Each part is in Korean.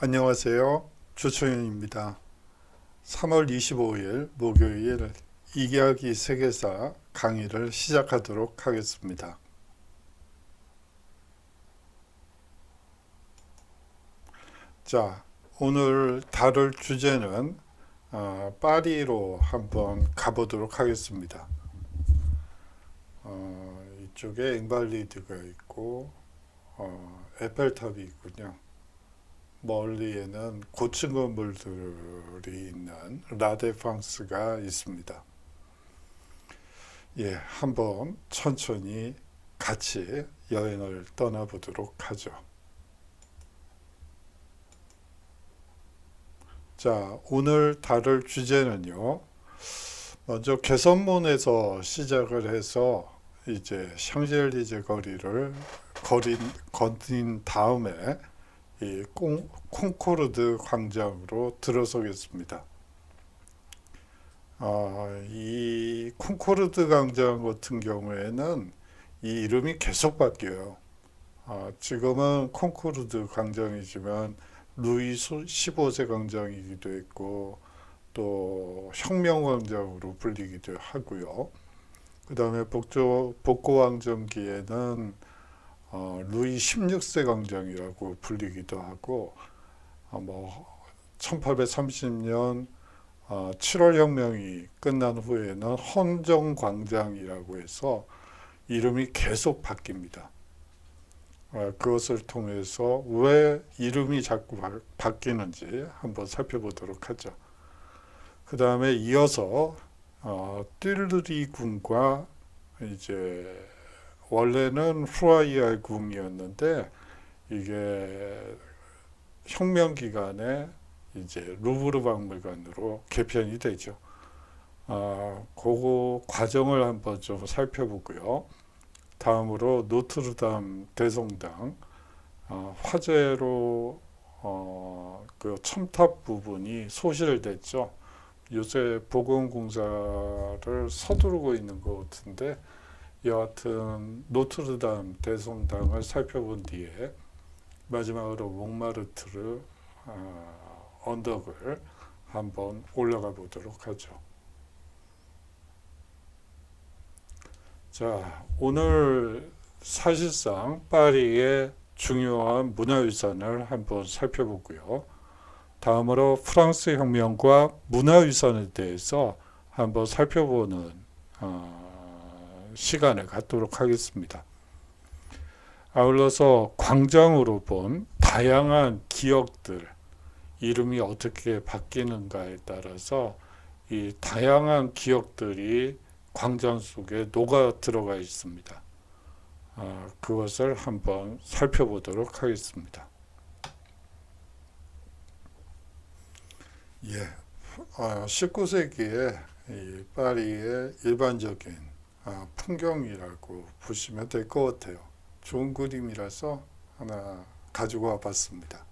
안녕하세요. 조청현입니다. 3월 25일 목요일 이야기 세계사 강의를 시작하도록 하겠습니다. 자, 오늘 다룰 주제는 파리로 한번 가보도록 하겠습니다. 이쪽에 앵발리드가 있고 에펠탑이 있군요. 멀리에는 고층 건물들이 있는 라데팡스가 있습니다. 예, 한번 천천히 같이 여행을 떠나보도록 하죠. 자, 오늘 다룰 주제는요. 먼저 개선문에서 시작을 해서 이제 샹젤리제 거리를 거닌 다음에 이 콩코르드 광장으로 들어서겠습니다. 이 콩코르드 광장 같은 경우에는 이 이름이 계속 바뀌어요. 지금은 콩코르드 광장이지만 루이 15세 광장이기도 했고 또 혁명광장으로 불리기도 하고요. 그 다음에 복고왕정기에는 루이 16세 광장이라고 불리기도 하고 1830년 7월 혁명이 끝난 후에는 헌정광장이라고 해서 이름이 계속 바뀝니다. 그것을 통해서 왜 이름이 자꾸 바뀌는지 한번 살펴보도록 하죠. 그 다음에 이어서 띨르리 궁과 이제 원래는 후아이알 궁이었는데 이게 혁명 기간에 이제 루브르 박물관으로 개편이 되죠. 그거 과정을 한번 좀 살펴보고요. 다음으로 노트르담 대성당 화재로 그 첨탑 부분이 소실됐죠. 요새 보건공사를 서두르고 있는 것 같은데 여하튼 노트르담 대성당을 살펴본 뒤에 마지막으로 몽마르트르 언덕을 한번 올라가 보도록 하죠. 자, 오늘 사실상 파리의 중요한 문화유산을 한번 살펴보고요. 다음으로 프랑스 혁명과 문화유산에 대해서 한번 살펴보는 시간을 갖도록 하겠습니다. 아울러서 광장으로 본 다양한 기억들, 이름이 어떻게 바뀌는가에 따라서 이 다양한 기억들이 광장 속에 녹아 들어가 있습니다. 그것을 한번 살펴보도록 하겠습니다. 예, 19세기에 이 파리의 일반적인 풍경이라고 보시면 될 것 같아요. 좋은 그림이라서 하나 가지고 와봤습니다.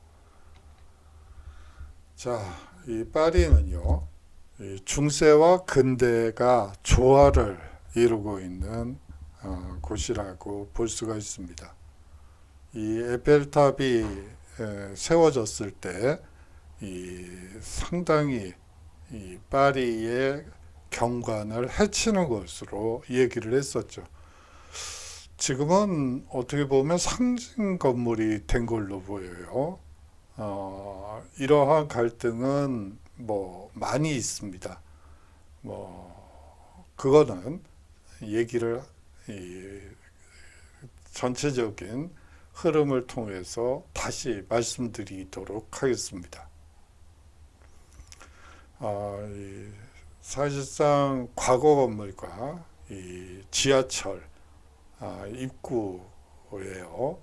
자, 이 파리는요, 이 중세와 근대가 조화를 이루고 있는 곳이라고 볼 수가 있습니다. 이 에펠탑이 세워졌을 때 상당히 이 파리의 경관을 해치는 것으로 얘기를 했었죠. 지금은 어떻게 보면 상징 건물이 된 걸로 보여요. 이러한 갈등은 많이 있습니다. 그거는 얘기를 전체적인 흐름을 통해서 다시 말씀드리도록 하겠습니다. 사실상 과거 건물과 이 지하철 입구예요.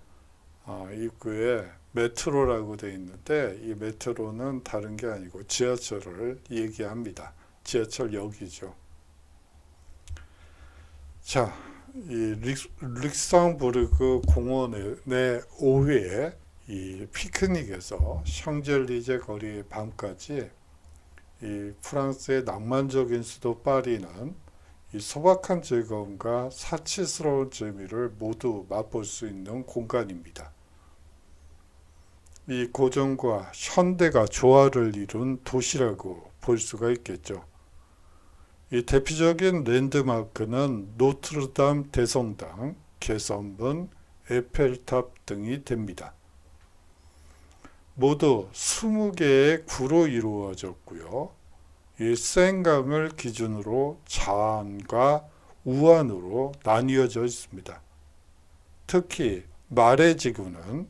입구에 메트로라고 되어 있는데 이 메트로는 다른 게 아니고 지하철을 얘기합니다. 지하철역이죠. 자, 이 릭상부르크 공원의 5회에 이 피크닉에서 샹젤리제 거리의 밤까지 이 프랑스의 낭만적인 수도 파리는 이 소박한 즐거움과 사치스러운 재미를 모두 맛볼 수 있는 공간입니다. 이 고전과 현대가 조화를 이룬 도시라고 볼 수가 있겠죠. 이 대표적인 랜드마크는 노트르담 대성당, 개선문, 에펠탑 등이 됩니다. 모두 20개의 구로 이루어졌고요. 이 센강을 기준으로 좌안과 우안으로 나뉘어져 있습니다. 특히 마레 지구는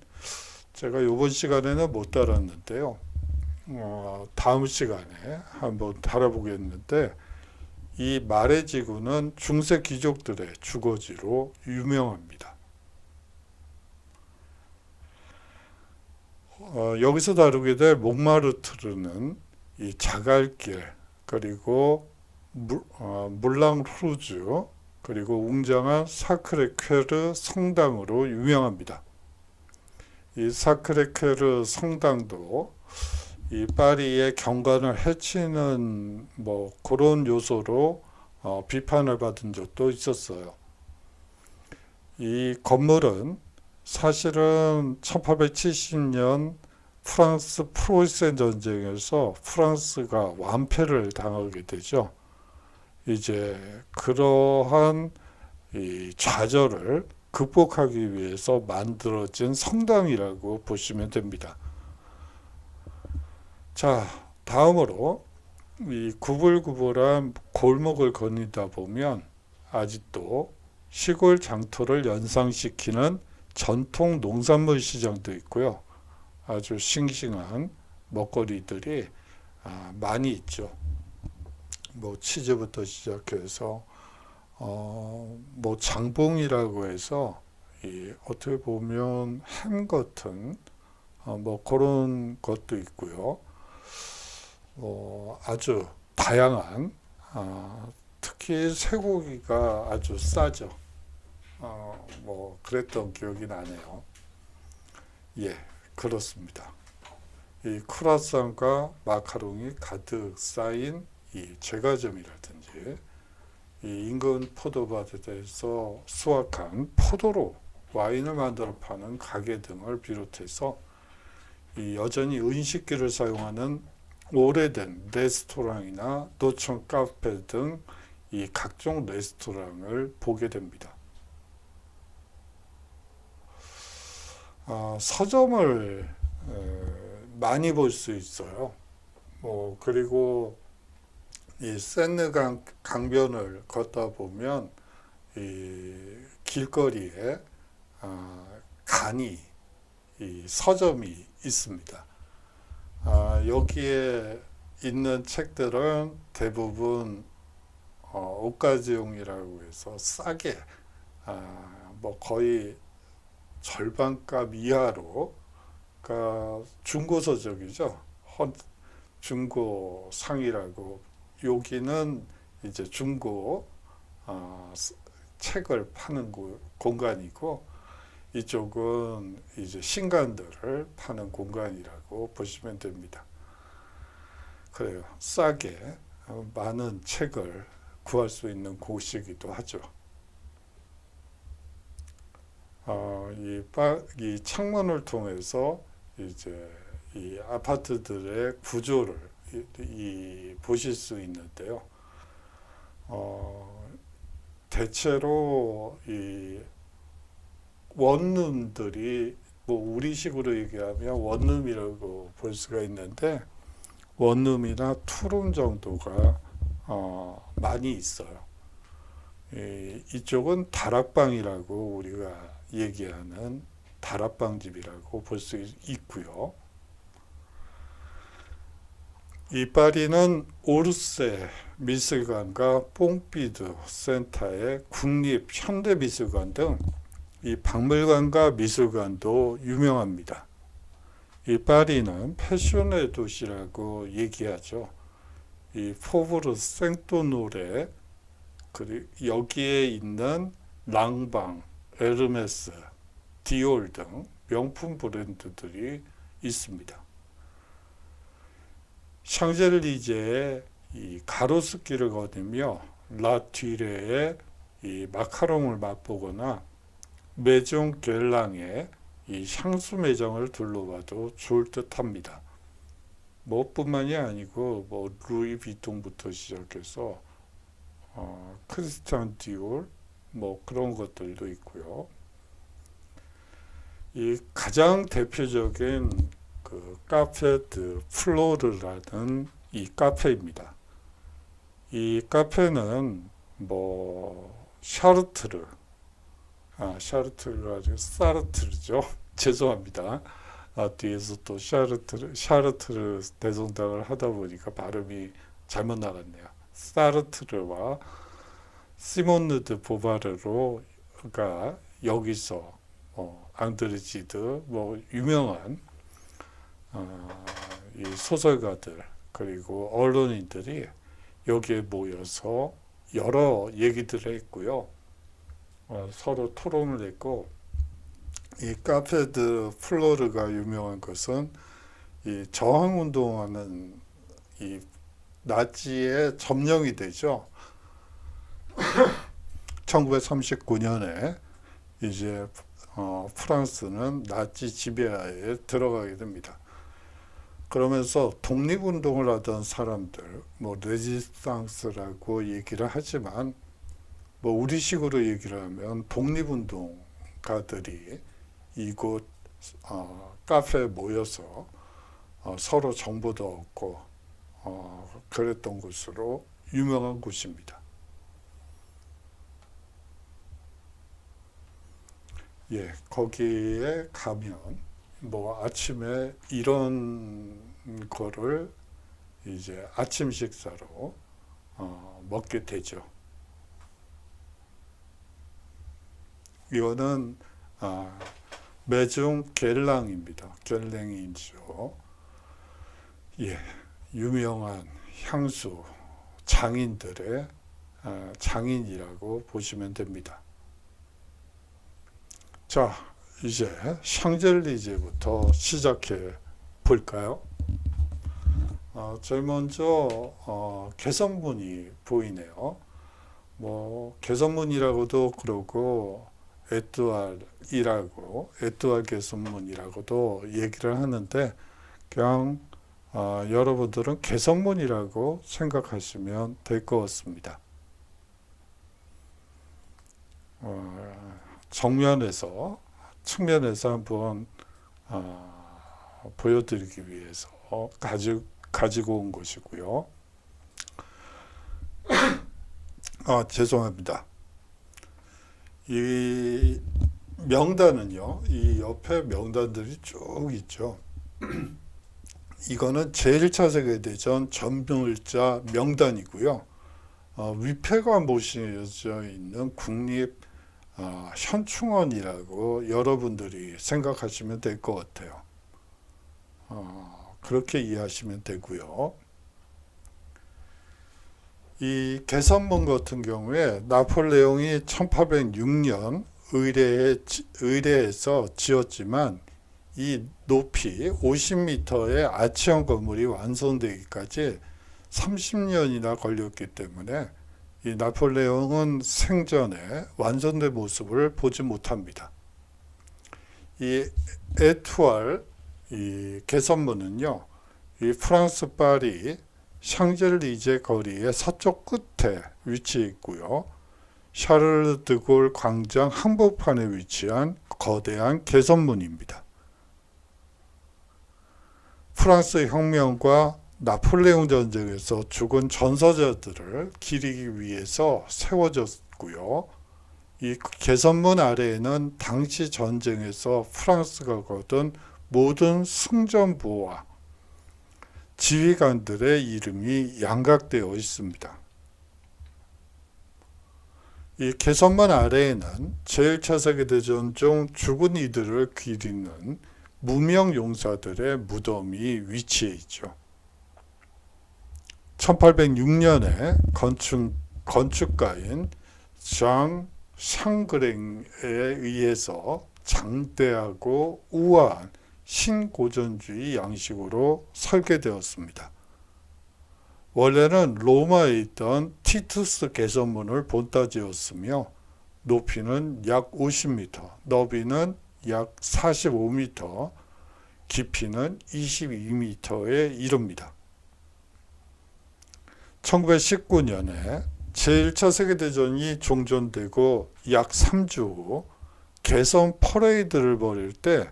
제가 이번 시간에는 못 다뤘는데요. 다음 시간에 한번 다뤄보겠는데, 이 마레 지구는 중세 귀족들의 주거지로 유명합니다. 여기서 다루게 될 몽마르트르는 이 자갈길, 그리고 물랑루즈, 그리고 웅장한 사크레케르 성당으로 유명합니다. 이 사크레케르 성당도 이 파리의 경관을 해치는 그런 요소로 비판을 받은 적도 있었어요. 이 건물은 사실은 1870년 프랑스 프로이센 전쟁에서 프랑스가 완패를 당하게 되죠. 이제 그러한 이 좌절을 극복하기 위해서 만들어진 성당이라고 보시면 됩니다. 자, 다음으로 이 구불구불한 골목을 거니다 보면 아직도 시골 장터를 연상시키는 전통 농산물 시장도 있고요. 아주 싱싱한 먹거리들이 많이 있죠. 치즈부터 시작해서 장봉이라고 해서 어떻게 보면 햄 같은 그런 것도 있고요. 아주 다양한 특히 쇠고기가 아주 싸죠. 그랬던 기억이 나네요. 예, 그렇습니다. 이 크루아상과 마카롱이 가득 쌓인 이 제과점이라든지 이 인근 포도밭에서 수확한 포도로 와인을 만들어 파는 가게 등을 비롯해서 이 여전히 은식기를 사용하는 오래된 레스토랑이나 노천 카페 등 이 각종 레스토랑을 보게 됩니다. 서점을 많이 볼 수 있어요. 그리고 이 세느 강변을 걷다 보면 이 길거리에 간이 이 서점이 있습니다. 여기에 있는 책들은 대부분 옷가지용이라고 해서 싸게 거의 절반값 이하로, 그러니까 중고 서적이죠. 중고 상이라고. 여기는 이제 중고 책을 파는 공간이고, 이쪽은 이제 신간들을 파는 공간이라고 보시면 됩니다. 그래요. 싸게 많은 책을 구할 수 있는 곳이기도 하죠. 이 창문을 통해서 이제 이 아파트들의 구조를 보실 수 있는데요. 대체로 이 원룸들이 우리식으로 얘기하면 원룸이라고 볼 수가 있는데, 원룸이나 투룸 정도가 많이 있어요. 이쪽은 다락방이라고 우리가 얘기하는 다락방 집이라고 볼 수 있고요. 이 파리는 오르세 미술관과 뽕피두 센터의 국립 현대미술관 등 이 박물관과 미술관도 유명합니다. 이 파리는 패션의 도시라고 얘기하죠. 이 포브르 생토노레, 그리고 여기에 있는 랑방, 에르메스, 디올 등 명품 브랜드들이 있습니다. 샹젤리제의 이 가로수길을 거니며 라튀레의 이 마카롱을 맛보거나 메종 겔랑의 이 향수 매장을 둘러봐도 좋을 듯합니다. 뭐 뿐만이 아니고 뭐 루이비통부터 시작해서 크리스찬 디올 뭐 그런 것들도 있고요. 이 가장 대표적인 그 카페 드 플로르라는 이 카페입니다. 이 카페는 뭐 샤르트르가 아니고 사르트르죠. 죄송합니다. 뒤에서 또 샤르트르 대성당을 하다 보니까 발음이 잘못 나갔네요. 사르트르와 시몬느 드 보바르로가 여기서 앙드레지드 뭐 유명한 이 소설가들 그리고 언론인들이 여기에 모여서 여러 얘기들을 했고요. 서로 토론을 했고, 이 카페드 플로르가 유명한 것은 이 저항운동하는 이 나치의 점령이 되죠. 1939년에 이제 프랑스는 나치 지배하에 들어가게 됩니다. 그러면서 독립운동을 하던 사람들, 뭐 레지스탕스라고 얘기를 하지만 뭐 우리식으로 얘기를 하면 독립운동가들이 이곳 카페에 모여서 서로 정보도 얻고 그랬던 곳으로 유명한 곳입니다. 예, 거기에 가면 뭐 아침에 이런 거를 이제 아침 식사로 먹게 되죠. 이거는 메중 겔랑입니다. 겔랭이죠. 예, 유명한 향수 장인들의 장인이라고 보시면 됩니다. 자, 이제 샹젤리제부터 시작해 볼까요? 제일 먼저 개선문이 보이네요. 뭐 개선문이라고도 그러고 에뚜알 개선문이라고도 얘기를 하는데 그냥 여러분들은 개선문이라고 생각하시면 될 것 같습니다. 측면에서 한번 보여드리기 위해서 가지고 온 것이고요. 죄송합니다. 이 명단은요, 이 옆에 명단들이 쭉 있죠. 이거는 제1차 세계대전 전멸자 명단이고요. 위패가 모셔져 있는 국립 현충원이라고 여러분들이 생각하시면 될 것 같아요. 그렇게 이해하시면 되고요. 이 개선문 같은 경우에 나폴레옹이 1806년 의뢰해서 지었지만 이 높이 50m의 아치형 건물이 완성되기까지 30년이나 걸렸기 때문에 이 나폴레옹은 생전에 완성된 모습을 보지 못합니다. 이 에투알 이 개선문은요, 이 프랑스 파리 샹젤리제 거리의 서쪽 끝에 위치해 있고요. 샤를 드골 광장 한복판에 위치한 거대한 개선문입니다. 프랑스 혁명과 나폴레옹 전쟁에서 죽은 전사자들을 기리기 위해서 세워졌고요. 이 개선문 아래에는 당시 전쟁에서 프랑스가 거둔 모든 승전부와 지휘관들의 이름이 양각되어 있습니다. 이 개선문 아래에는 제1차 세계대전 중 죽은 이들을 기리는 무명 용사들의 무덤이 위치해 있죠. 1806년에 건축가인 장 샹그랭에 의해서 장대하고 우아한 신고전주의 양식으로 설계되었습니다. 원래는 로마에 있던 티투스 개선문을 본따지었으며 높이는 약 50m, 너비는 약 45m, 깊이는 22m에 이릅니다. 1919년에 제1차 세계대전이 종전되고 약 3주 후 개선 퍼레이드를 벌일 때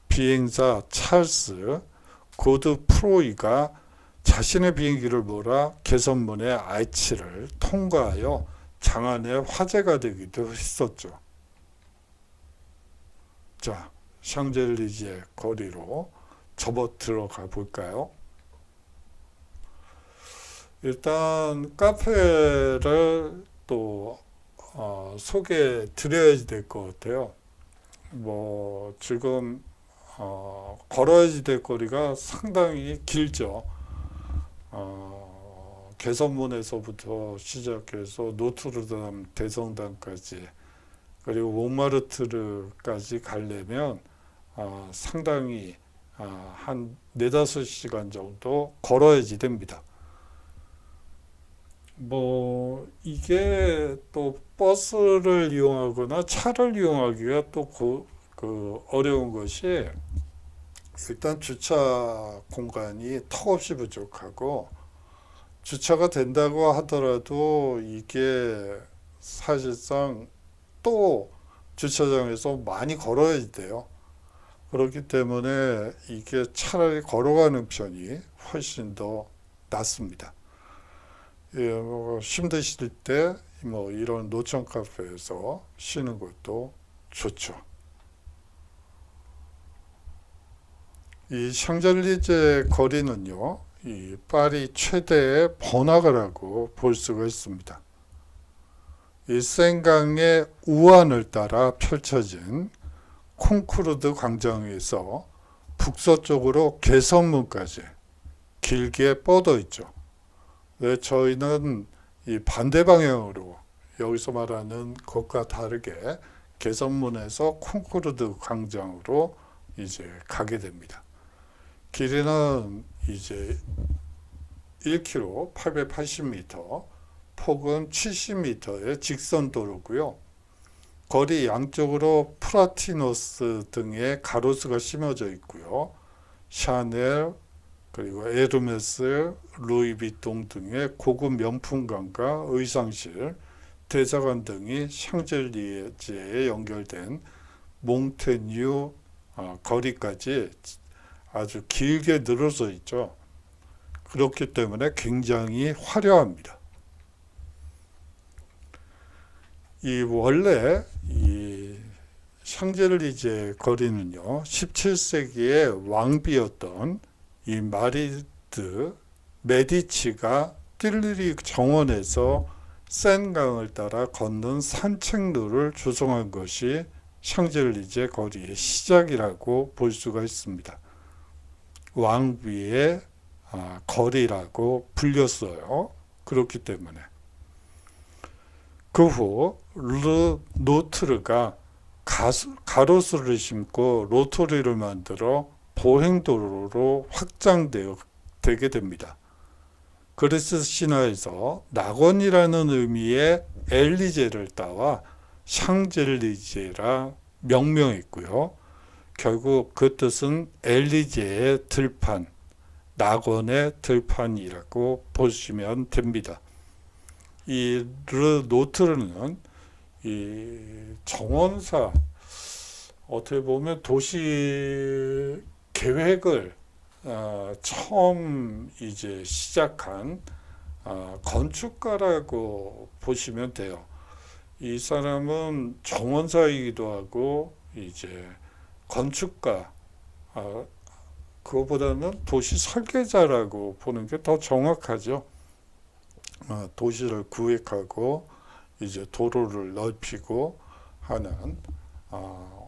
비행사 찰스 고드 프로이가 자신의 비행기를 몰아 개선문의 아치를 통과하여 장안의 화제가 되기도 했었죠. 자, 샹젤리제 거리로 접어 들어가 볼까요? 일단 카페를 또 소개해 드려야 될 것 같아요. 뭐 지금 걸어야지 될 거리가 상당히 길죠. 개선문에서부터 시작해서 노트르담 대성당까지, 그리고 몽마르트르까지 가려면 상당히 한 4~5시간 정도 걸어야지 됩니다. 뭐 이게 또 버스를 이용하거나 차를 이용하기가 또 그 어려운 것이, 일단 주차 공간이 턱없이 부족하고, 주차가 된다고 하더라도 이게 사실상 또 주차장에서 많이 걸어야 돼요. 그렇기 때문에 이게 차라리 걸어가는 편이 훨씬 더 낫습니다. 예, 뭐 힘드실 때 뭐 이런 노천 카페에서 쉬는 것도 좋죠. 이 샹젤리제 거리는요, 이 파리 최대의 번화가라고 볼 수가 있습니다. 이 센강의 우환을 따라 펼쳐진 콩쿠르드 광장에서 북서쪽으로 개선문까지 길게 뻗어 있죠. 네, 저희는 이 반대 방향으로, 여기서 말하는 것과 다르게 개선문에서 콩쿠르드 광장으로 이제 가게 됩니다. 길이는 이제 1km 880m, 폭은 70m의 직선 도로고요. 거리 양쪽으로 프라티노스 등의 가로수가 심어져 있고요. 샤넬, 그리고 에르메스, 루이비통 등의 고급 명품관과 의상실, 대사관 등이 샹젤리제에 연결된 몽테뉴 거리까지 아주 길게 늘어서 있죠. 그렇기 때문에 굉장히 화려합니다. 원래 이 샹젤리제 거리는요, 17세기의 왕비였던 이 마리드 메디치가 띨리리 정원에서 센강을 따라 걷는 산책로를 조성한 것이 샹젤리제 거리의 시작이라고 볼 수가 있습니다. 왕비의 거리라고 불렸어요. 그렇기 때문에. 그 후 르노트르가 가로수를 심고 로터리를 만들어 보행도로로 확장되게 됩니다. 그리스 신화에서 낙원이라는 의미의 엘리제를 따와 샹젤리제라 명명했고요. 결국 그 뜻은 엘리제의 들판, 낙원의 들판이라고 보시면 됩니다. 이 르노트르는 이 정원사, 어떻게 보면 도시 계획을 처음 이제 시작한 건축가라고 보시면 돼요. 이 사람은 정원사이기도 하고 이제 건축가, 그거보다는 도시 설계자라고 보는 게 더 정확하죠. 도시를 구획하고 이제 도로를 넓히고 하는,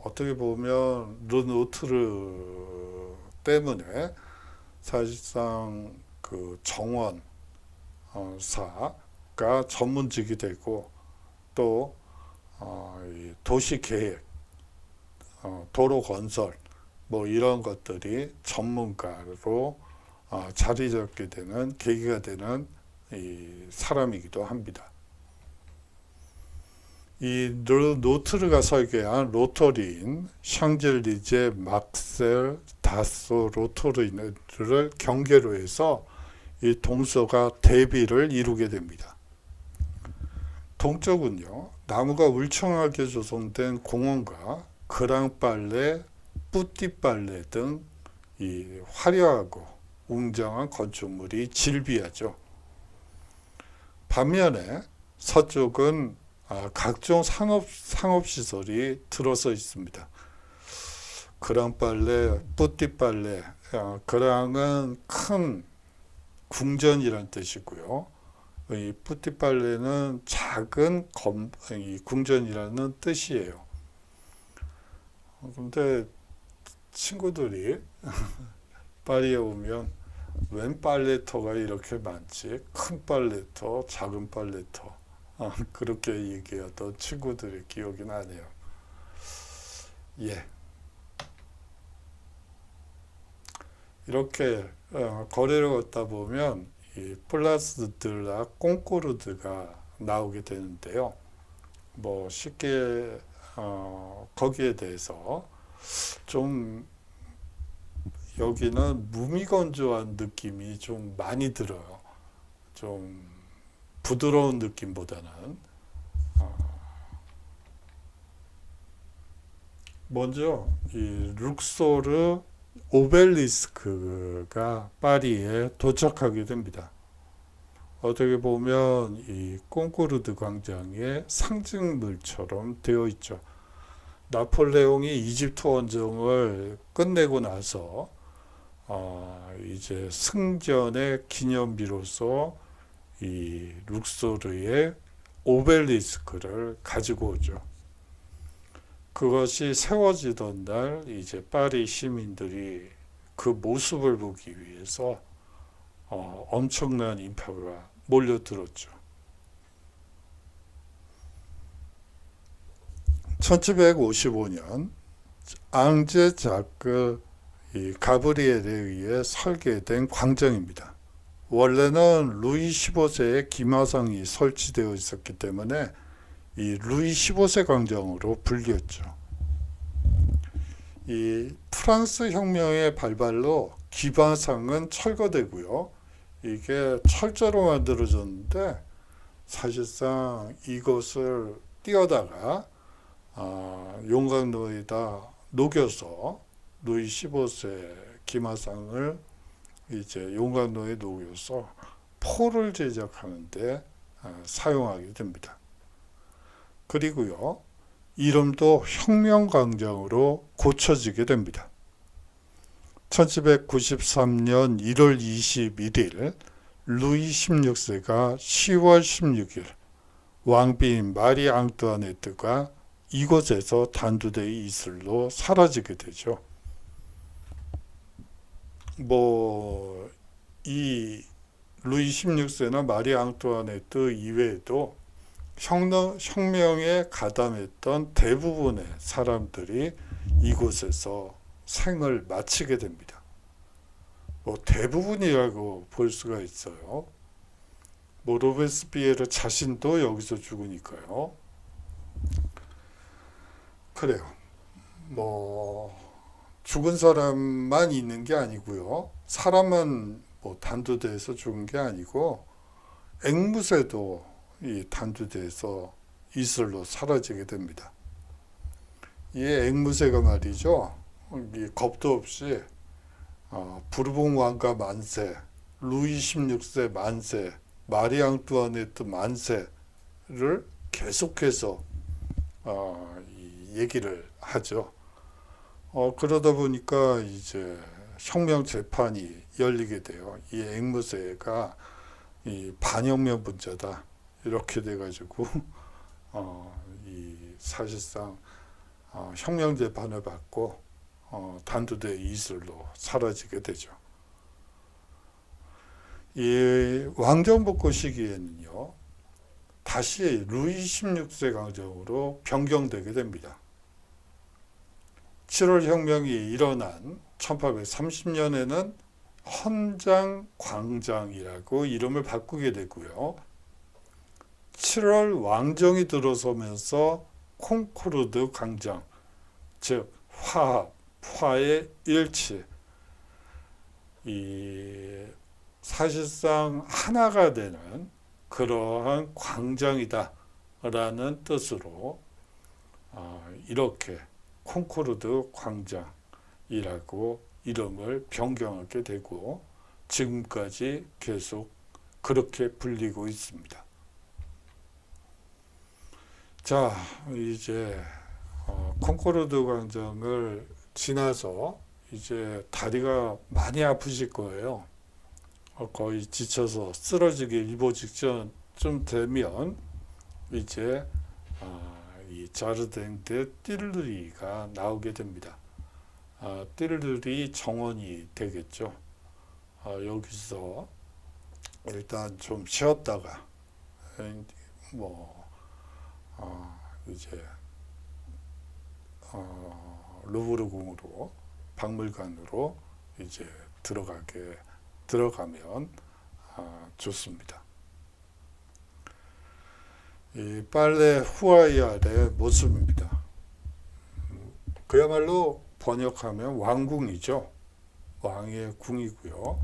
어떻게 보면 르노트르 때문에 사실상 그 정원사가 전문직이 되고, 또 도시 계획, 도로 건설, 뭐 이런 것들이 전문가로 자리 잡게 되는 계기가 되는 이 사람이기도 합니다. 이 노트르가 설계한 로토리인 샹젤리제 막셀 다소 로토르를 경계로 해서 이 동서가 대비를 이루게 됩니다. 동쪽은요, 나무가 울창하게 조성된 공원과 그랑빨레, 뿌띠빨레 등 이 화려하고 웅장한 건축물이 질비하죠. 반면에 서쪽은 각종 상업시설이 들어서 있습니다. 그랑빨레, 뿌띠빨레, 그랑은 큰 궁전이란 뜻이고요. 이 뿌띠빨레는 작은 이 궁전이라는 뜻이에요. 근데 친구들이 파리에 오면 웬 빨래터가 이렇게 많지? 큰 빨래터, 작은 빨래터. 그렇게 얘기하던 친구들의 기억이 나네요. 예. 이렇게 거리를 걷다 보면 이 플라스드라 콩코르드가 나오게 되는데요. 뭐 쉽게 거기에 대해서 좀 여기는 무미건조한 느낌이 좀 많이 들어요. 좀 부드러운 느낌보다는 먼저 이 룩소르 오벨리스크가 파리에 도착하게 됩니다. 어떻게 보면 이 콩코르드 광장의 상징물처럼 되어 있죠. 나폴레옹이 이집트 원정을 끝내고 나서 이제 승전의 기념비로서 이 룩소르의 오벨리스크를 가지고 오죠. 그것이 세워지던 날 이제 파리 시민들이 그 모습을 보기 위해서 엄청난 인파가 몰려들었죠. 1755년 앙제 자크 가브리엘에 의해 설계된 광장입니다. 원래는 루이 15세의 기마상이 설치되어 있었기 때문에 이 루이 15세 광장으로 불렸죠. 이 프랑스 혁명의 발발로 기마상은 철거되고요. 이게 철제로 만들어졌는데 사실상 이것을 띄어다가 용광로에다 녹여서 루이 15세 기마상을 이제 용광로에 녹여서 포를 제작하는데 사용하게 됩니다. 그리고요, 이름도 혁명광장으로 고쳐지게 됩니다. 1793년 1월 21일 루이 16세가 10월 16일 왕비인 마리 앙뚜아네트가 이곳에서 단두대의 이슬로 사라지게 되죠. 이 루이 16세나 마리 앙뚜아네트 이외에도 혁명에 가담했던 대부분의 사람들이 이곳에서 생을 마치게 됩니다. 대부분이라고 볼 수가 있어요. 로베스피에르 자신도 여기서 죽으니까요. 그래요. 죽은 사람만 있는 게 아니고요. 사람만 단두대에서 죽은 게 아니고 앵무새도 이 단두대에서 이슬로 사라지게 됩니다. 이 앵무새가 말이죠. 이 겁도 없이 부르봉 왕가 만세, 루이 16세 만세, 마리 앙뚜아네트 만세를 계속해서 얘기를 하죠. 그러다 보니까 이제 혁명 재판이 열리게 돼요. 이 앵무새가 이 반혁명 분자다 이렇게 돼가지고 사실상 혁명 재판을 받고 단두대 이슬로 사라지게 되죠. 이 왕정복고 시기에는요, 다시 루이 16세 광장으로 변경되게 됩니다. 7월 혁명이 일어난 1830년에는 헌장 광장이라고 이름을 바꾸게 되고요. 7월 왕정이 들어서면서 콩코르드 광장, 즉 화합, 화의 일치, 이 사실상 하나가 되는 그러한 광장이다라는 뜻으로 이렇게 콩코르드 광장이라고 이름을 변경하게 되고 지금까지 계속 그렇게 불리고 있습니다. 자, 이제 콩코르드 광장을 지나서 이제 다리가 많이 아프실 거예요. 거의 지쳐서 쓰러지기 일보 직전쯤 되면 이제 이 자르댕 데 띠르르이가 나오게 됩니다. 띠르르이 정원이 되겠죠. 여기서 일단 좀 쉬었다가 이제 루브르 궁으로 박물관으로 이제 들어가면 좋습니다. 이 빨레 후아이알의 모습입니다. 그야말로 번역하면 왕궁이죠. 왕의 궁이고요.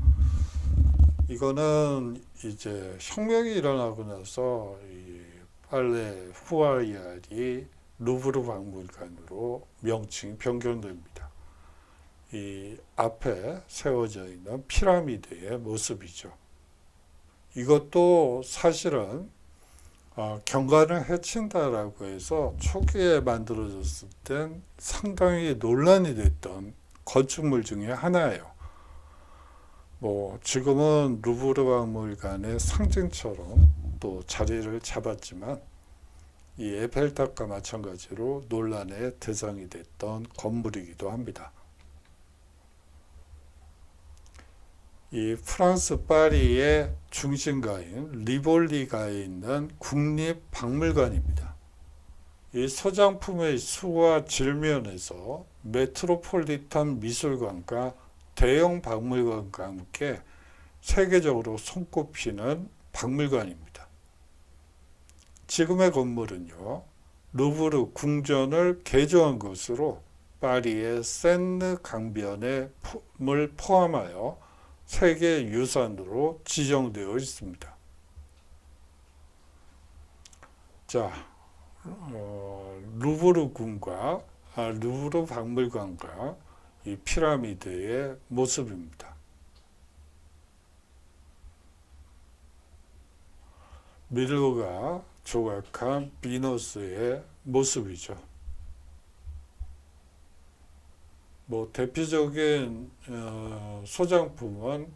이거는 이제 혁명이 일어나고 나서 이 빨레 후아이알이 루브르 박물관으로 명칭이 변경됩니다. 이 앞에 세워져 있는 피라미드의 모습이죠. 이것도 사실은 경관을 해친다라고 해서 초기에 만들어졌을 땐 상당히 논란이 됐던 건축물 중에 하나예요. 지금은 루브르 박물관의 상징처럼 또 자리를 잡았지만 이 에펠탑과 마찬가지로 논란의 대상이 됐던 건물이기도 합니다. 이 프랑스 파리의 중심가인 리볼리가에 있는 국립박물관입니다. 이 소장품의 수와 질면에서 메트로폴리탄 미술관과 대형 박물관과 함께 세계적으로 손꼽히는 박물관입니다. 지금의 건물은요, 루브르 궁전을 개조한 것으로 파리의 세느 강변을 포함하여 세계 유산으로 지정되어 있습니다. 자, 루브르 궁과 루브르 박물관과 이 피라미드의 모습입니다. 밀로가 조각한 비너스의 모습이죠. 대표적인 소장품은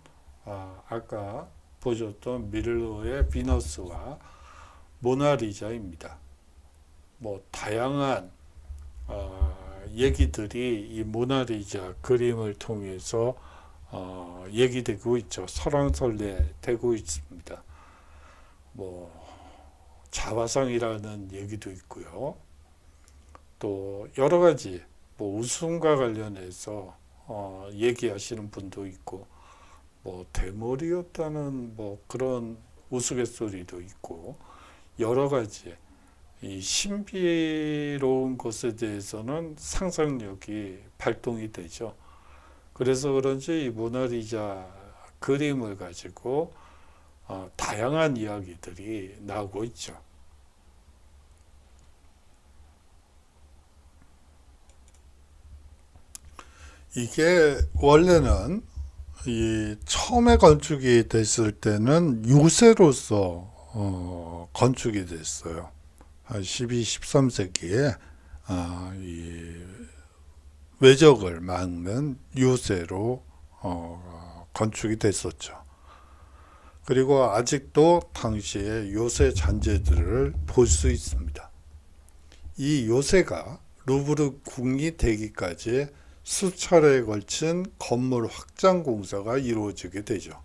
아까 보셨던 밀로의 비너스와 모나리자입니다. 다양한 얘기들이 이 모나리자 그림을 통해서 얘기되고 있죠. 설왕설래되고 있습니다. 자화상이라는 얘기도 있고요. 또 여러 가지 웃음과 관련해서 얘기하시는 분도 있고 대머리였다는 그런 우스갯소리도 있고 여러 가지 이 신비로운 것에 대해서는 상상력이 발동이 되죠. 그래서 그런지 이 모나리자 그림을 가지고 다양한 이야기들이 나오고 있죠. 이게 원래는 이 처음에 건축이 됐을 때는 요새로서 건축이 됐어요. 12, 13세기에 이 외적을 막는 요새로 건축이 됐었죠. 그리고 아직도 당시의 요새 잔재들을 볼 수 있습니다. 이 요새가 루브르 궁이 되기까지 수차례에 걸친 건물 확장 공사가 이루어지게 되죠.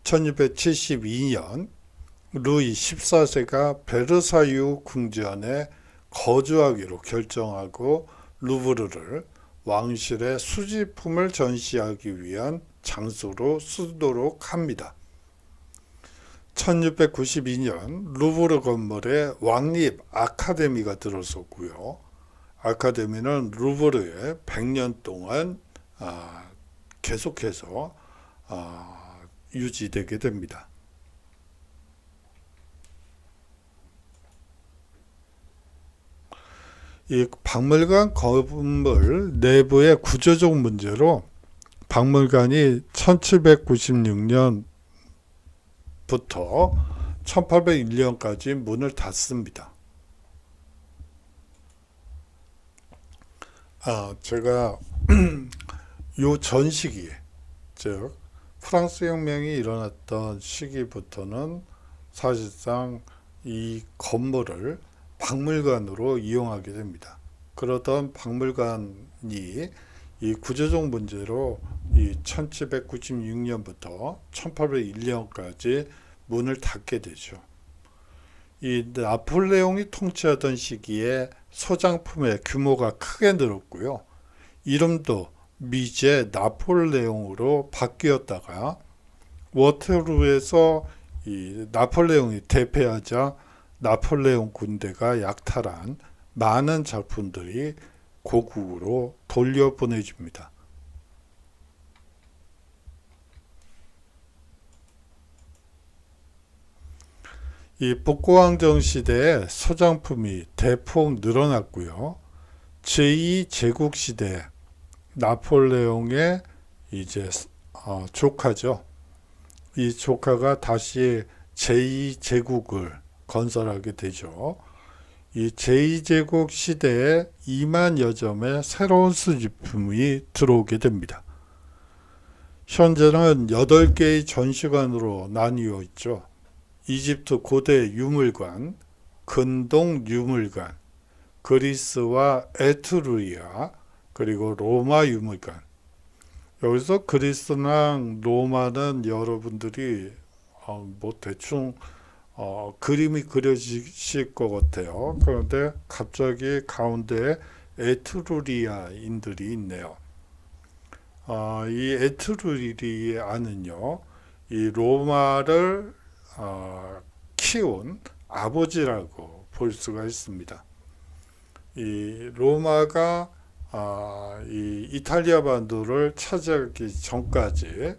1672년 루이 14세가 베르사유 궁전에 거주하기로 결정하고 루브르를 왕실의 수집품을 전시하기 위한 장소로 쓰도록 합니다. 1692년 루브르 건물에 왕립 아카데미가 들어섰고요. 아카데미는 루브르에 100년 동안 계속해서 유지되게 됩니다. 이 박물관 건물 내부의 구조적 문제로 박물관이 1796년부터 1801년까지 문을 닫습니다. 제가 요 전 시기에, 즉 프랑스 혁명이 일어났던 시기부터는 사실상 이 건물을 박물관으로 이용하게 됩니다. 그러던 박물관이 이 구조적 문제로 이 1796년부터 1801년까지 문을 닫게 되죠. 이 나폴레옹이 통치하던 시기에 소장품의 규모가 크게 늘었고요. 이름도 미제 나폴레옹으로 바뀌었다가 워터루에서 이 나폴레옹이 대패하자 나폴레옹 군대가 약탈한 많은 작품들이 고국으로 돌려보내줍니다. 이 복고왕정 시대에 소장품이 대폭 늘어났고요. 제2제국 시대 나폴레옹의 이제 조카죠. 이 조카가 다시 제2제국을 건설하게 되죠. 이 제2제국 시대에 2만여 점의 새로운 수집품이 들어오게 됩니다. 현재는 8개의 전시관으로 나뉘어 있죠. 이집트 고대 유물관, 근동 유물관, 그리스와 에트루리아, 그리고 로마 유물관. 여기서 그리스랑 로마는 여러분들이 대충 그림이 그려지실 것 같아요. 그런데 갑자기 가운데 에트루리아인들이 있네요. 이 에트루리아는요, 이 로마를 키운 아버지라고 볼 수가 있습니다. 이 로마가 이 이탈리아 반도를 차지하기 전까지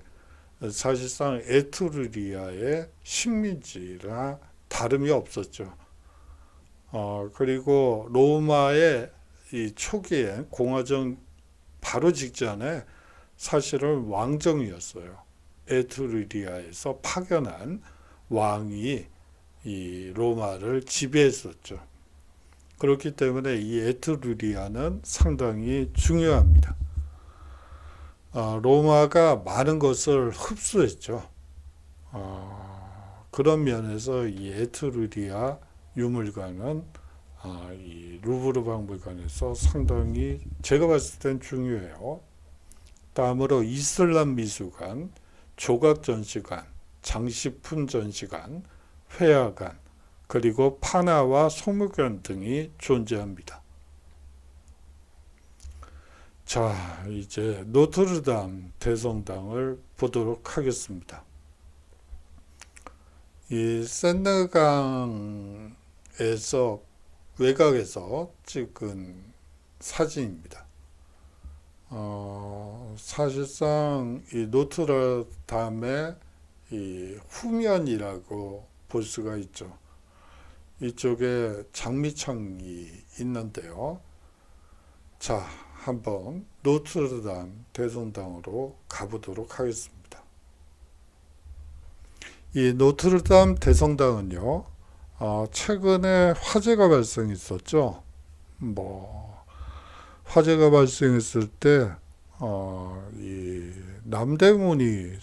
사실상 에트루리아의 식민지라 다름이 없었죠. 그리고 로마의 이 초기에 공화정 바로 직전에 사실은 왕정이었어요. 에트루리아에서 파견한 왕이 이 로마를 지배했었죠. 그렇기 때문에 이 에트루리아는 상당히 중요합니다. 로마가 많은 것을 흡수했죠. 그런 면에서 이 에트루리아 유물관은 이 루브르 박물관에서 상당히 제가 봤을 땐 중요해요. 다음으로 이슬람 미술관, 조각 전시관, 장식품 전시관, 회화관, 그리고 판화와 속물관 등이 존재합니다. 자, 이제 노트르담 대성당을 보도록 하겠습니다. 이 센느강에서 외곽에서 찍은 사진입니다. 사실상 이 노트르담의 이 후면이라고 볼 수가 있죠. 이쪽에 장미창이 있는데요. 자, 한번 노트르담 대성당으로 가보도록 하겠습니다. 이 노트르담 대성당은요, 최근에 화재가 발생했었죠. 화재가 발생했을 때, 이 남대문이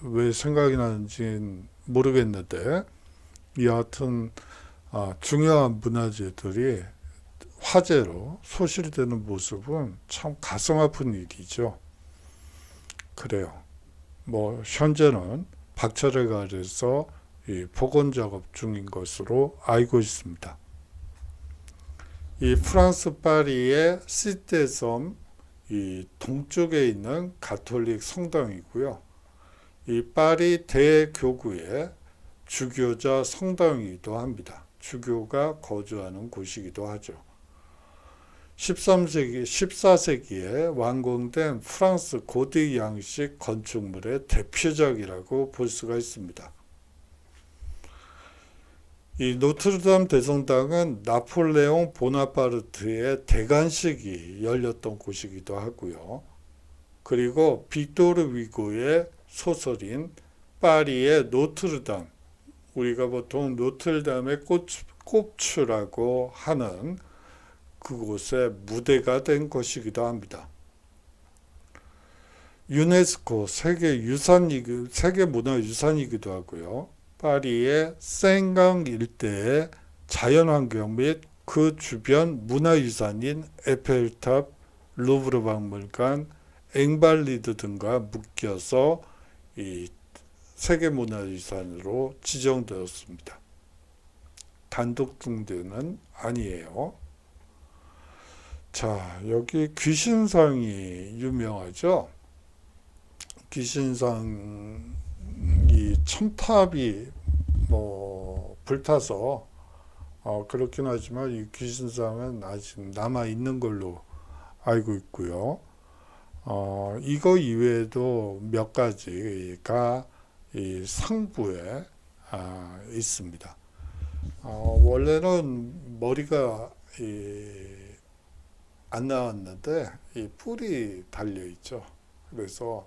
왜 생각이 나는지는 모르겠는데, 여하튼 중요한 문화재들이 화재로 소실되는 모습은 참 가슴 아픈 일이죠. 그래요. 현재는 박차를 가려서 복원 작업 중인 것으로 알고 있습니다. 이 프랑스 파리의 시테섬 이 동쪽에 있는 가톨릭 성당이고요. 이 파리 대교구의 주교자 성당이기도 합니다. 주교가 거주하는 곳이기도 하죠. 14세기에 완공된 프랑스 고대 양식 건축물의 대표작이라고 볼 수가 있습니다. 이 노트르담 대성당은 나폴레옹 보나파르트의 대관식이 열렸던 곳이기도 하고요. 그리고 빅토르 위고의 소설인 파리의 노트르담, 우리가 보통 노트르담의 꼽추라고 하는 그곳의 무대가 된 것이기도 합니다. 유네스코 세계문화유산이기도 하고요. 파리의 생강 일대의 자연환경 및 그 주변 문화유산인 에펠탑, 루브르 박물관, 앵발리드 등과 묶여서 이 세계문화유산으로 지정되었습니다. 단독 등재는 아니에요. 자, 여기 귀신상이 유명하죠. 귀신상이 첨탑이 불타서 그렇긴 하지만 이 귀신상은 아직 남아 있는 걸로 알고 있고요. 이거 이외에도 몇 가지가 이 상부에 있습니다. 원래는 머리가 안 나왔는데 이 뿔이 달려 있죠. 그래서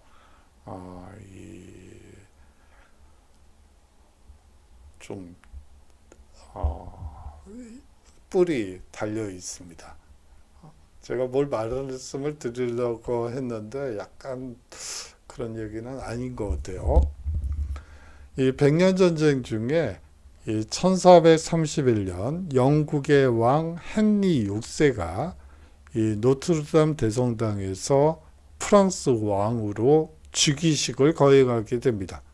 좀 뿔이 달려 있습니다. 제가 뭘 말씀을 드리려고 했는데 약간 그런 얘기는 아닌 것 같아요. 이 백년전쟁 중에 이 1431년 영국의 왕 헨리 6세가 이 노트르담 대성당에서 프랑스 왕으로 즉위식을 거행하게 됩니다.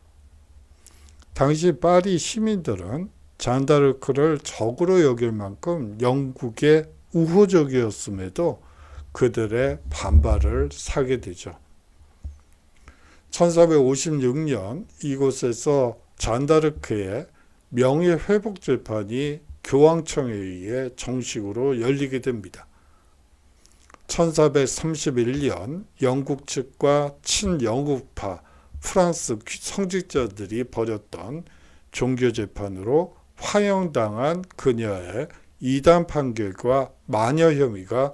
당시 파리 시민들은 잔다르크를 적으로 여길 만큼 영국의 우호적이었음에도 그들의 반발을 사게 되죠. 1456년 이곳에서 잔다르크의 명예회복 재판이 교황청에 의해 정식으로 열리게 됩니다. 1431년 영국 측과 친영국파 프랑스 성직자들이 벌였던 종교재판으로 화형당한 그녀의 이단 판결과 마녀 혐의가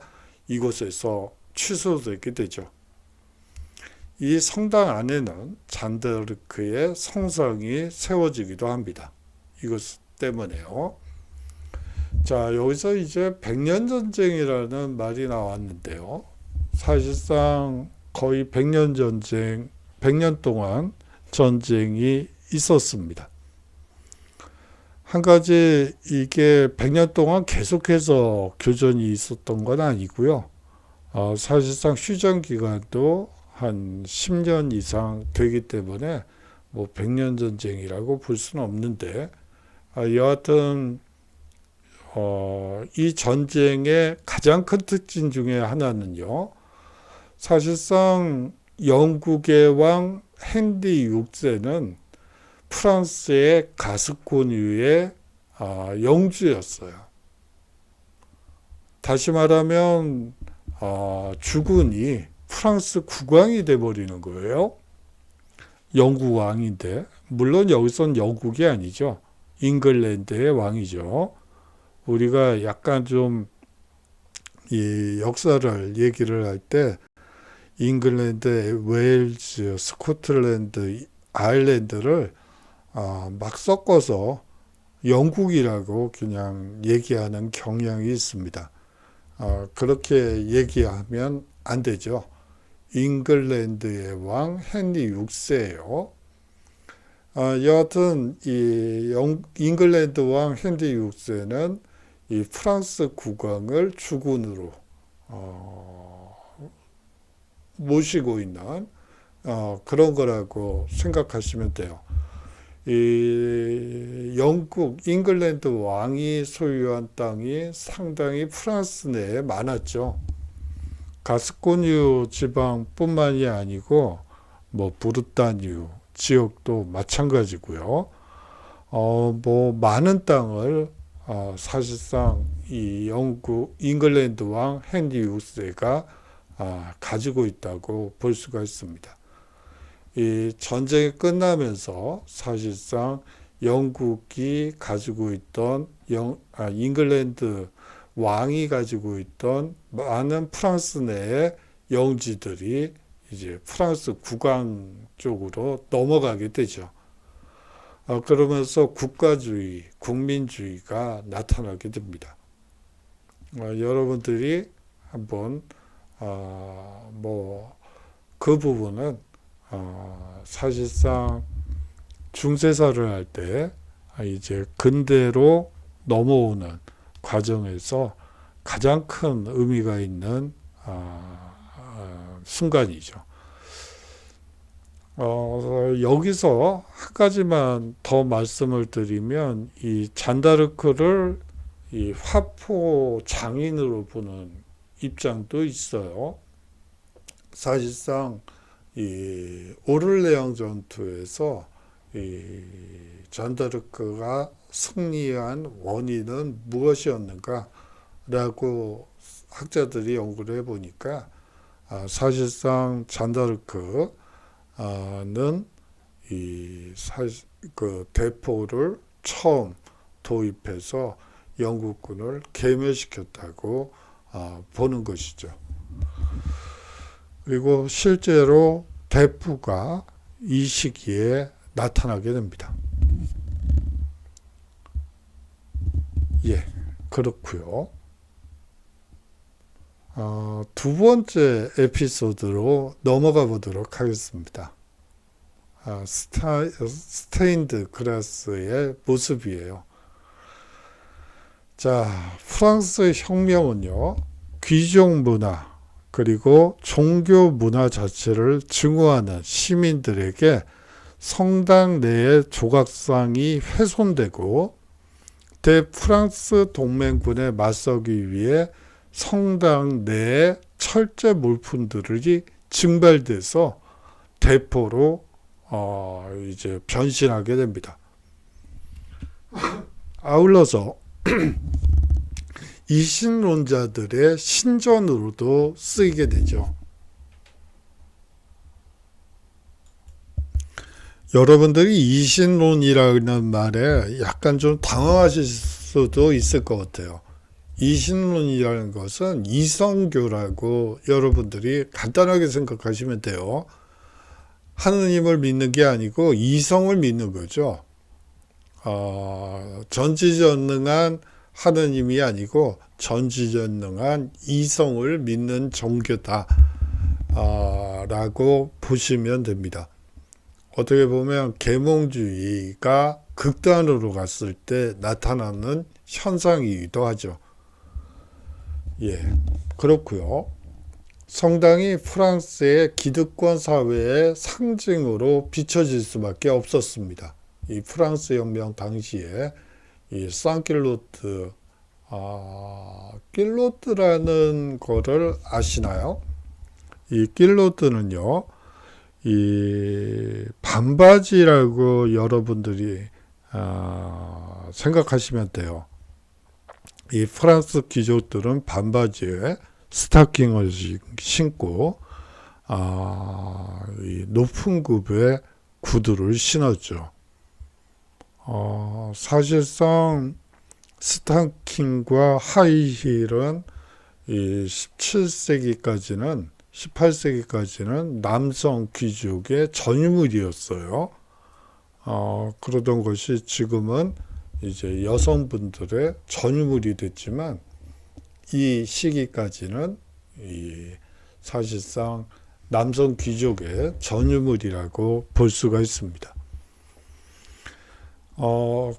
이곳에서 취소되게 되죠. 이 성당 안에는 잔다르크의 성상이 세워지기도 합니다. 이것 때문에요. 자, 여기서 이제 백년전쟁이라는 말이 나왔는데요. 사실상 거의 100년 동안 전쟁이 있었습니다. 한 가지 이게 100년 동안 계속해서 교전이 있었던 건 아니고요. 사실상 휴전 기간도 한 10년 이상 되기 때문에 뭐 100년 전쟁이라고 볼 수는 없는데 여하튼 이 전쟁의 가장 큰 특징 중에 하나는요. 사실상 영국의 왕 헨리 6세는 프랑스의 가스코뉴의 영주였어요. 다시 말하면 주군이 프랑스 국왕이 돼버리는 거예요. 영국 왕인데, 물론 여기선 영국이 아니죠. 잉글랜드의 왕이죠. 우리가 약간 좀 이 역사를 얘기를 할 때 잉글랜드, 웨일즈, 스코틀랜드, 아일랜드를 막 섞어서 영국이라고 그냥 얘기하는 경향이 있습니다. 그렇게 얘기하면 안 되죠. 잉글랜드의 왕 헨리 6세예요. 여하튼 이 잉글랜드 왕 헨리 6세는 이 프랑스 국왕을 주군으로 모시고 있는 그런 거라고 생각하시면 돼요. 이 영국 잉글랜드 왕이 소유한 땅이 상당히 프랑스 내에 많았죠. 가스코뉴 지방뿐만이 아니고 뭐 부르타뉴 지역도 마찬가지고요. 많은 땅을 사실상 이 잉글랜드 왕 헨리 6세가 가지고 있다고 볼 수가 있습니다. 이 전쟁이 끝나면서 사실상 영국이 가지고 있던 잉글랜드 왕이 가지고 있던 많은 프랑스 내의 영지들이 이제 프랑스 국왕 쪽으로 넘어가게 되죠. 그러면서 국가주의, 국민주의가 나타나게 됩니다. 여러분들이 한번 그 부분은 사실상 중세사를 할 때 이제 근대로 넘어오는 과정에서 가장 큰 의미가 있는 순간이죠. 여기서 한 가지만 더 말씀을 드리면 이 잔다르크를 이 화포 장인으로 보는 입장도 있어요. 사실상 이 오를레앙 전투에서 이 잔다르크가 승리한 원인은 무엇이었는가 라고 학자들이 연구를 해보니까 사실상 잔다르크는 그 대포를 처음 도입해서 영국군을 괴멸시켰다고 보는 것이죠. 그리고 실제로 대포가 이 시기에 나타나게 됩니다. 예, 그렇고요. 두 번째 에피소드로 넘어가 보도록 하겠습니다. 스테인드 글라스의 모습이에요. 자, 프랑스 혁명은요, 귀족 문화 그리고 종교 문화 자체를 증오하는 시민들에게 성당 내의 조각상이 훼손되고 대프랑스 동맹군에 맞서기 위해 성당 내에 철제 물품들이 증발돼서 대포로 이제 변신하게 됩니다. 아울러서 이신론자들의 신전으로도 쓰이게 되죠. 여러분들이 이신론이라는 말에 약간 좀 당황하실 수도 있을 것 같아요. 이신론이라는 것은 이성교라고 여러분들이 간단하게 생각하시면 돼요. 하느님을 믿는 게 아니고 이성을 믿는 거죠. 전지전능한 하느님이 아니고 전지전능한 이성을 믿는 종교다 라고 보시면 됩니다. 어떻게 보면 계몽주의가 극단으로 갔을 때 나타나는 현상이기도 하죠. 예, 그렇고요. 성당이 프랑스의 기득권 사회의 상징으로 비춰질 수밖에 없었습니다. 이 프랑스 혁명 당시에 이 상길로트, 길로트라는 거를 아시나요? 이 길로트는요, 이 반바지라고 여러분들이 생각하시면 돼요. 이 프랑스 귀족들은 반바지에 스타킹을 신고 이 높은 굽의 구두를 신었죠. 사실상 스타킹과 하이힐은 이 18세기까지는 남성 귀족의 전유물이었어요. 그러던 것이 지금은 이제 여성분들의 전유물이 됐지만 이 시기까지는 사실상 남성 귀족의 전유물이라고 볼 수가 있습니다.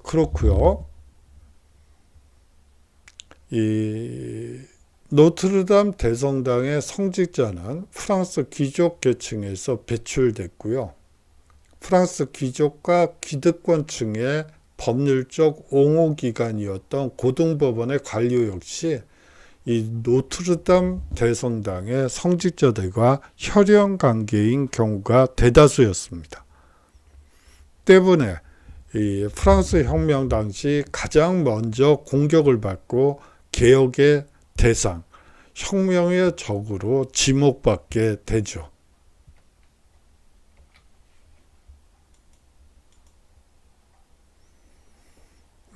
그렇고요. 이 노트르담 대성당의 성직자는 프랑스 귀족 계층에서 배출됐고요. 프랑스 귀족과 기득권층의 법률적 옹호기관이었던 고등법원의 관료 역시 이 노트르담 대성당의 성직자들과 혈연 관계인 경우가 대다수였습니다. 때문에 이 프랑스 혁명 당시 가장 먼저 공격을 받고 개혁의 대상, 혁명의 적으로 지목받게 되죠.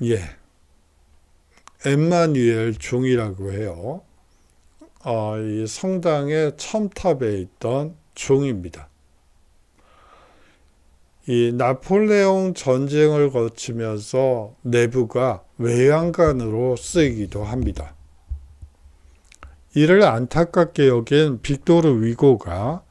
예, 엠마누엘 종이라고 해요. 이 성당의 첨탑에 있던 종입니다. 이 나폴레옹 전쟁을 거치면서 내부가 외양간으로 쓰이기도 합니다. 이를 안타깝게 여긴 빅토르 위고가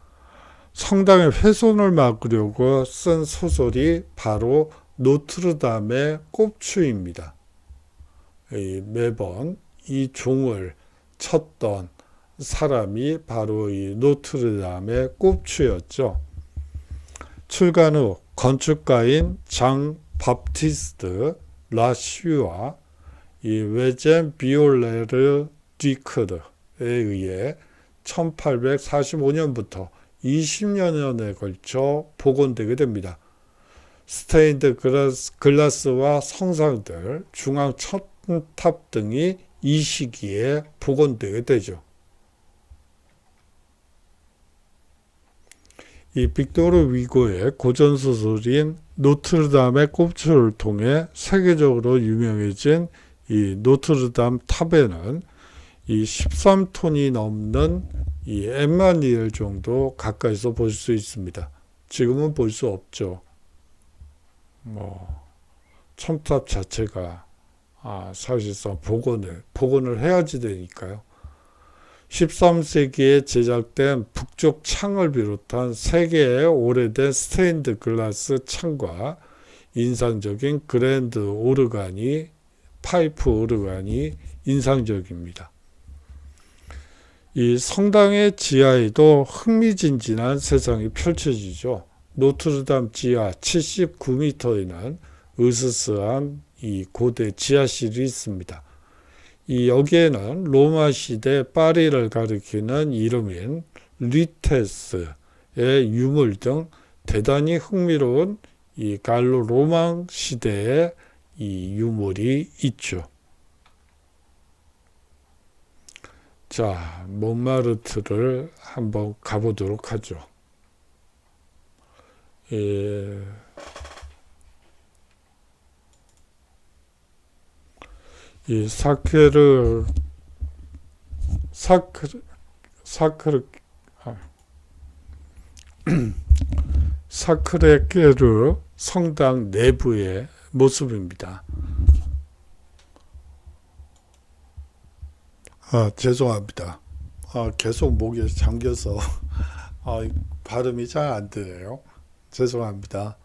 성당의 훼손을 막으려고 쓴 소설이 바로 노트르담의 꼽추입니다. 매번 이 종을 쳤던 사람이 바로 이 노트르담의 꼽추였죠. 출간 후 건축가인 장 바프티스트 라슈와 이 외젠 비올레르 디크르에 의해 1845년부터 20여년에 걸쳐 복원되게 됩니다. 스테인드 글라스와 성상들, 중앙 첨탑 등이 이 시기에 복원되게 되죠. 이 빅토르 위고의 고전소설인 노트르담의 꼽추를 통해 세계적으로 유명해진 이 노트르담 탑에는 이 13톤이 넘는 이 엠마누엘 정도 가까이서 볼 수 있습니다. 지금은 볼 수 없죠. 첨탑 자체가 사실상 복원을 해야지 되니까요. 13세기에 제작된 북쪽 창을 비롯한 3개의 오래된 스테인드 글라스 창과 인상적인 그랜드 오르간이, 파이프 오르간이 인상적입니다. 이 성당의 지하에도 흥미진진한 세상이 펼쳐지죠. 노트르담 지하 79m에는 으스스한 이 고대 지하실이 있습니다. 여기에는 로마 시대 파리를 가리키는 이름인 리테스의 유물 등 대단히 흥미로운 이 갈로 로마 시대의 이 유물이 있죠. 자, 몽마르트를 한번 가보도록 하죠. 이 사크레케르 성당 내부의 모습입니다. 죄송합니다. 계속 목에 잠겨서 발음이 잘 안 되네요. 죄송합니다.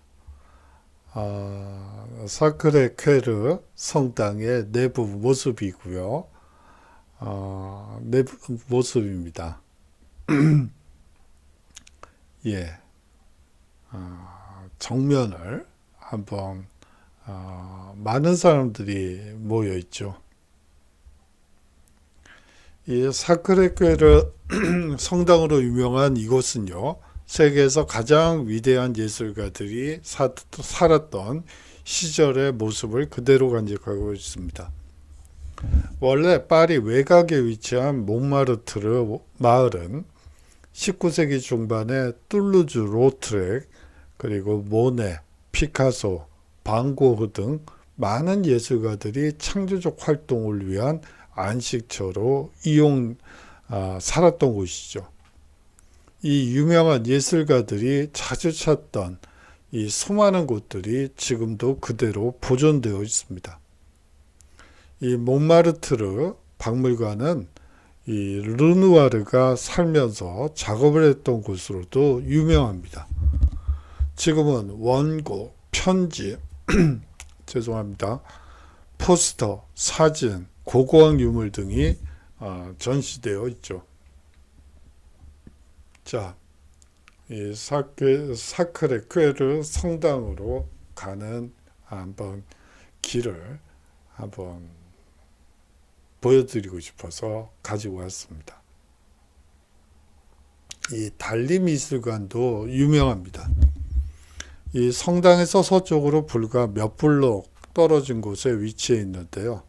사크레케르 성당의 내부 모습이고요. 내부 모습입니다. 예, 정면을 한번 많은 사람들이 모여 있죠. 이 사크레케르 성당으로 유명한 이곳은요, 세계에서 가장 위대한 예술가들이 살았던 시절의 모습을 그대로 간직하고 있습니다. 원래 파리 외곽에 위치한 몽마르트르 마을은 19세기 중반에 툴루즈 로트렉, 그리고 모네, 피카소, 반고흐 등 많은 예술가들이 창조적 활동을 위한 안식처로 살았던 곳이죠. 이 유명한 예술가들이 자주 찾던 이 수많은 곳들이 지금도 그대로 보존되어 있습니다. 이 몽마르트르 박물관은 이 르누아르가 살면서 작업을 했던 곳으로도 유명합니다. 지금은 원고, 편지, 죄송합니다. 포스터, 사진, 고고학 유물 등이 전시되어 있죠. 자, 이 사크레케르 성당으로 가는 한번 길을 한번 보여드리고 싶어서 가지고 왔습니다. 이 달리 미술관도 유명합니다. 이 성당에서 서쪽으로 불과 몇 블록 떨어진 곳에 위치해 있는데요.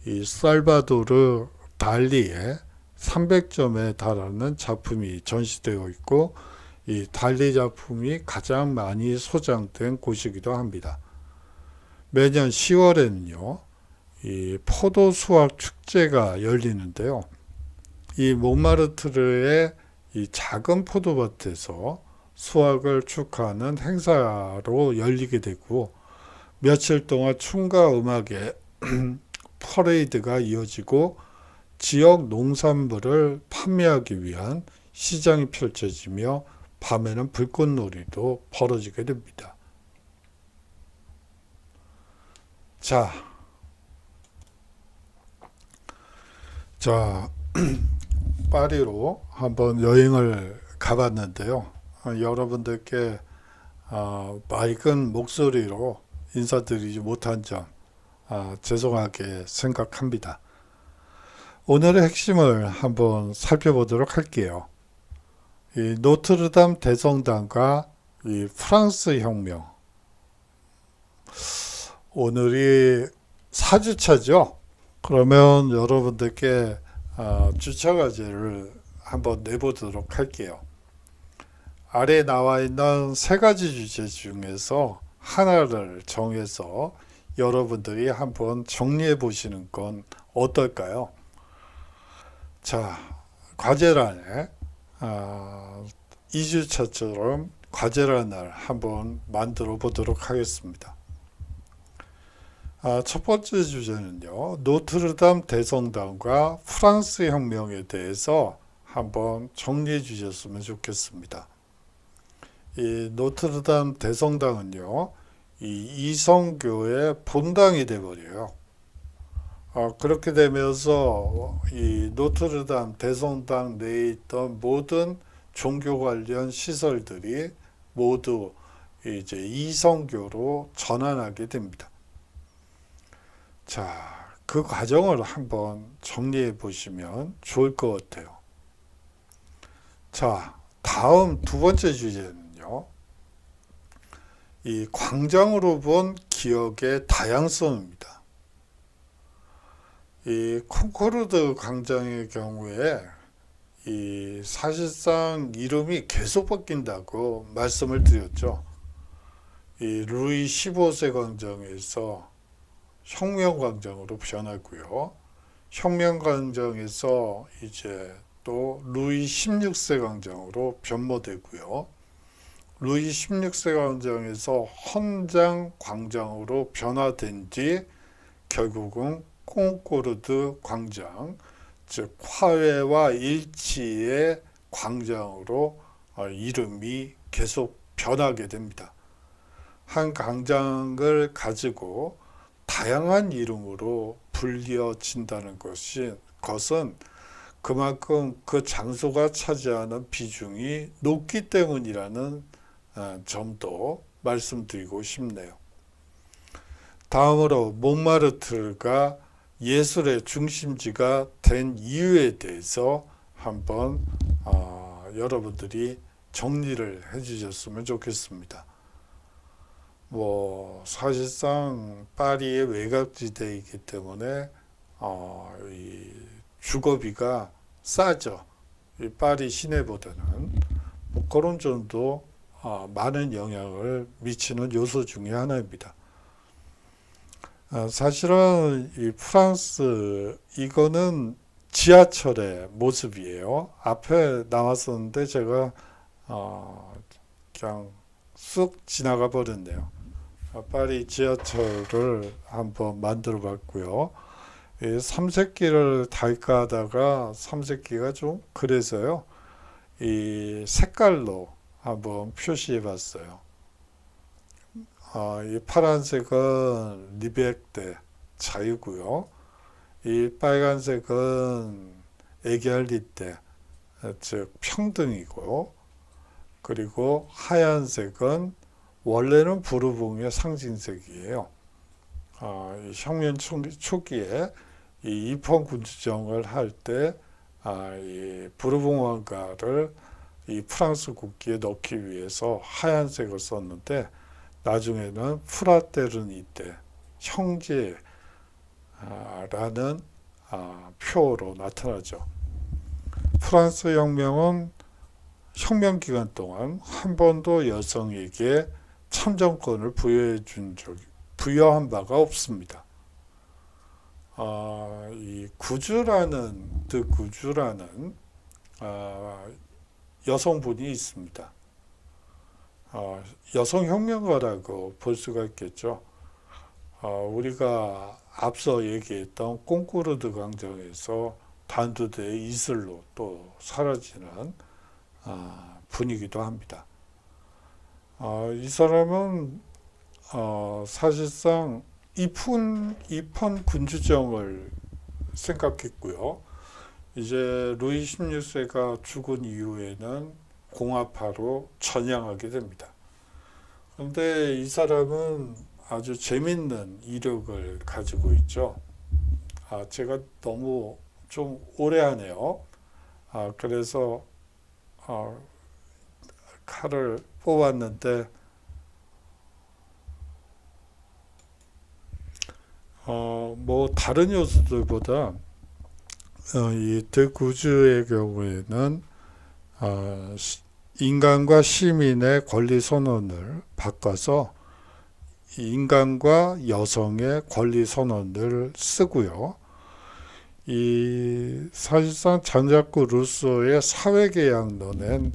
이 살바도르 달리의 300점에 달하는 작품이 전시되어 있고, 이 달리 작품이 가장 많이 소장된 곳이기도 합니다. 매년 10월에는요, 이 포도 수확 축제가 열리는데요. 이 몬마르트르의 이 작은 포도밭에서 수확을 축하하는 행사로 열리게 되고, 며칠 동안 춤과 음악의 퍼레이드가 이어지고 지역 농산물을 판매하기 위한 시장이 펼쳐지며 밤에는 불꽃놀이도 벌어지게 됩니다. 자, 파리로 한번 여행을 가봤는데요. 여러분들께 맑은 목소리로 인사드리지 못한 점 죄송하게 생각합니다. 오늘의 핵심을 한번 살펴보도록 할게요. 이 노트르담 대성당과 이 프랑스 혁명. 오늘이 4주차죠. 그러면 여러분들께 주차과제를 한번 내보도록 할게요. 아래 나와 있는 세 가지 주제 중에서 하나를 정해서 여러분들이 한번 정리해 보시는 건 어떨까요? 자, 과제란에 2주차처럼 과제란을 한번 만들어 보도록 하겠습니다. 첫 번째 주제는요, 노트르담 대성당과 프랑스 혁명에 대해서 한번 정리해 주셨으면 좋겠습니다. 이 노트르담 대성당은요, 이 이성교의 본당이 되어버려요. 그렇게 되면서 이 노트르담 대성당 내에 있던 모든 종교 관련 시설들이 모두 이제 이성교로 전환하게 됩니다. 자, 그 과정을 한번 정리해 보시면 좋을 것 같아요. 자, 다음 두 번째 주제는요, 이 광장으로 본 기억의 다양성입니다. 이 콩코르드 광장의 경우에 이 사실상 이름이 계속 바뀐다고 말씀을 드렸죠. 이 루이 15세 광장에서 혁명광장으로 변하고요. 혁명광장에서 이제 또 루이 16세 광장으로 변모되고요. 루이 16세 광장에서 헌장 광장으로 변화된 뒤 결국은 콩코르드 광장, 즉 화훼와 일치의 광장으로 이름이 계속 변하게 됩니다. 한 광장을 가지고 다양한 이름으로 불려진다는 것은 그만큼 그 장소가 차지하는 비중이 높기 때문이라는 점도 말씀드리고 싶네요. 다음으로 몽마르트르가 예술의 중심지가 된 이유에 대해서 한번 여러분들이 정리를 해주셨으면 좋겠습니다. 사실상 파리의 외곽지대이기 때문에 이 주거비가 싸죠. 이 파리 시내보다는 그런 점도 많은 영향을 미치는 요소 중에 하나입니다. 사실은 이 프랑스 이거는 지하철의 모습이에요. 앞에 나왔었는데 제가 그냥 쑥 지나가 버렸네요. 파리 지하철을 한번 만들어 봤고요. 이 삼색기를 달까 하다가 삼색기가 좀 그래서요. 이 색깔로 한번 표시해 봤어요. 이 파란색은 리베르테 자유고요. 이 빨간색은 에갈리테 즉 평등이고, 그리고 하얀색은 원래는 부르봉의 상징색이에요. 이 혁명 초기에 이 입헌군주정을 할 때 이 부르봉 왕가를 이 프랑스 국기에 넣기 위해서 하얀색을 썼는데, 나중에는 프라테르니테, 형제라는 표어로 나타나죠. 프랑스 혁명은 혁명 기간 동안 한 번도 여성에게 참정권을 부여한 바가 없습니다. 이 구주라는 여성분이 있습니다. 여성혁명가라고 볼 수가 있겠죠. 우리가 앞서 얘기했던 콩쿠르드 광장에서 단두대의 이슬로 또 사라지는 분이기도 합니다. 이 사람은 사실상 이펀 군주정을 생각했고요. 이제 루이 16세가 죽은 이후에는 공화파로 전향하게 됩니다. 그런데 이 사람은 아주 재밌는 이력을 가지고 있죠. 제가 너무 좀 오래 하네요. 그래서 칼을 뽑았는데 뭐 다른 요소들보다 이 드구즈의 경우에는 인간과 시민의 권리 선언을 바꿔서 인간과 여성의 권리 선언을 쓰고요. 이 사실상 장자크 루소의 사회계약론엔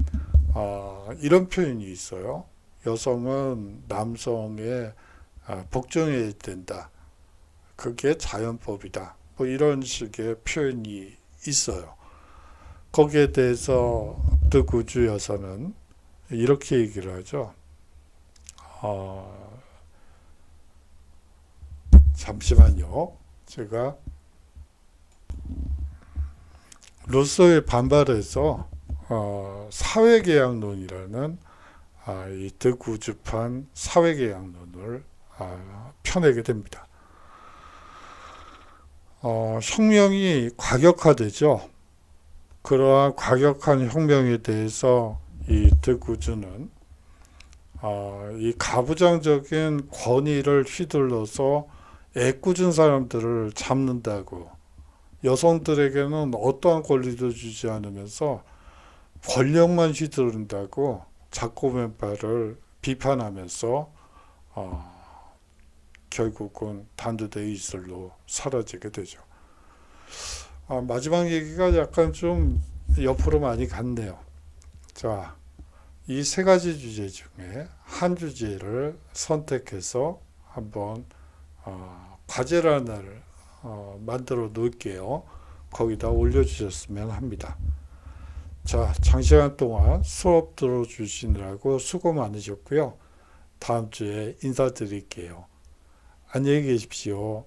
이런 표현이 있어요. 여성은 남성의 복종해야 된다. 그게 자연법이다. 뭐 이런 식의 표현이 있어요. 거기에 대해서 드구즈 여사는 이렇게 얘기를 하죠. 잠시만요. 제가 루소에 반발해서 사회계약론이라는 이 드구즈판 사회계약론을 펴내게 됩니다. 혁명이 과격화되죠. 그러한 과격한 혁명에 대해서 이 드구즈는 이 가부장적인 권위를 휘둘러서 애꿎은 사람들을 잡는다고, 여성들에게는 어떠한 권리도 주지 않으면서 권력만 휘두른다고 자코벤파를 비판하면서 결국은 단두대의 이슬로 사라지게 되죠. 마지막 얘기가 약간 좀 옆으로 많이 갔네요. 자, 이 세 가지 주제 중에 한 주제를 선택해서 한번 과제란을 만들어 놓을게요. 거기다 올려주셨으면 합니다. 자, 장시간 동안 수업 들어주시느라고 수고 많으셨고요. 다음 주에 인사드릴게요. 안녕히 계십시오.